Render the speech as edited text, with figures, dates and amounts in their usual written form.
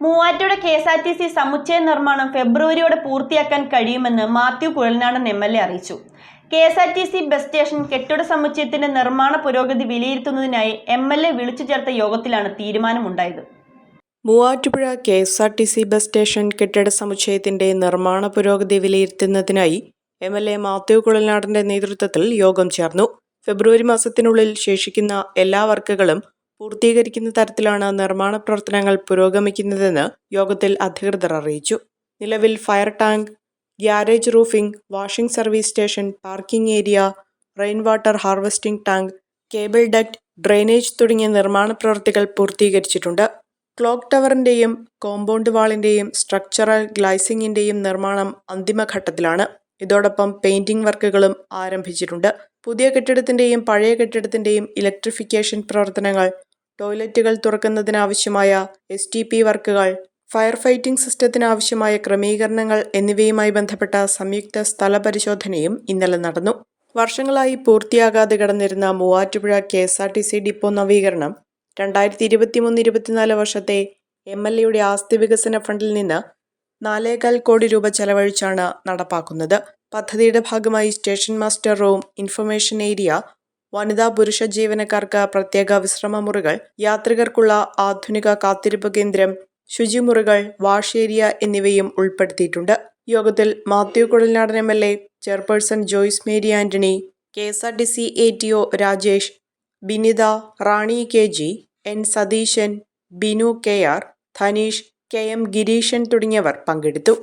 Muvattupuzha KSRTC സമുച്ചയ നിർമ്മാണം ഫെബ്രുവരിയോടെ പൂർത്തിയാക്കാൻ കഴിയുമെന്ന് മാത്യു കുഴൽനാടൻ MLA അറിയിച്ചു. KSRTC ബസ് സ്റ്റേഷൻ കെട്ടിട സമുച്ചയത്തിന്റെ നിർമ്മാണ പുരോഗതി വിലയിരുത്തുന്നതിനായി MLA വിളിച്ചു ചേർത്ത യോഗത്തിലാണ് തീരുമാനമുണ്ടായത്. മൂവാറ്റുപുഴ KSRTC ബസ് സ്റ്റേഷൻ കെട്ടിട സമുച്ചയത്തിന്റെ നിർമ്മാണ പുരോഗതി വിലയിരുത്തുന്നതിനായി MLA മാത്യു കുഴൽനാടന്റെ നേതൃത്വത്തിൽ യോഗം ചേർന്നു. ഫെബ്രുവരി മാസത്തിനുള്ളിൽ ശേഷിക്കുന്ന എല്ലാ വർക്കുകളും പൂർത്തീകരിക്കുന്ന തരത്തിലാണ് നിർമ്മാണ പ്രവർത്തനങ്ങൾ പുരോഗമിക്കുന്നതെന്ന് യോഗത്തിൽ അധികൃതർ അറിയിച്ചു. നിലവിൽ fire tank, garage roofing, washing service station, parking area, rain water harvesting tank, cable duct, drainage തുടങ്ങിയ നിർമ്മാണ പ്രവൃത്തികൾ പൂർത്തീകരിച്ചിട്ടുണ്ട്. ക്ലോക്ക് ടവറിന്റെയും കോമ്പൗണ്ട് വാളിന്റെയും സ്ട്രക്ചറൽ ഗ്ലൈസിംഗിന്റെയും നിർമ്മാണം അന്തിമഘട്ടത്തിലാണ്. ഇതോടൊപ്പം പെയിന്റിംഗ് വർക്കുകളും ആരംഭിച്ചിട്ടുണ്ട്. പുതിയ കെട്ടിടത്തിന്റെയും പഴയ കെട്ടിടത്തിന്റെയും ഇലക്ട്രിഫിക്കേഷൻ പ്രവർത്തനങ്ങൾ, ടോയ്ലറ്റുകൾ തുറക്കുന്നതിനാവശ്യമായ STP വർക്കുകൾ, ഫയർ ഫൈറ്റിംഗ് സിസ്റ്റത്തിനാവശ്യമായ ക്രമീകരണങ്ങൾ എന്നിവയുമായി ബന്ധപ്പെട്ട സംയുക്ത സ്ഥല പരിശോധനയും ഇന്നലെ നടന്നു. വർഷങ്ങളായി പൂർത്തിയാകാതെ കിടന്നിരുന്ന മൂവാറ്റുപുഴ KSRTC ഡിപ്പോ നവീകരണം 2023-24 വർഷത്തെ MLAയുടെ ആസ്തി വികസന ഫണ്ടിൽ നിന്ന് 4.25 കോടി രൂപ ചെലവഴിച്ചാണ് നടപ്പാക്കുന്നത്. പദ്ധതിയുടെ ഭാഗമായി station master room, information area, വനിതാ പുരുഷ ജീവനക്കാർക്ക് പ്രത്യേക വിശ്രമ മുറികൾ, യാത്രികർക്കുള്ള ആധുനിക കാത്തിരിപ്പ് കേന്ദ്രം, ശുചിമുറികൾ, വാഷ് ഏരിയ എന്നിവയും ഉൾപ്പെടുത്തിയിട്ടുണ്ട്. യോഗത്തിൽ Mathew Kuzhalnadan MLA, chairperson Joyce Mary Antony, KSRTC ATO Rajesh, Binitha, Rani KG, N Satheesan, Binu KR, Dhaneesh, KM Gireesan തുടങ്ങിയവർ പങ്കെടുത്തു.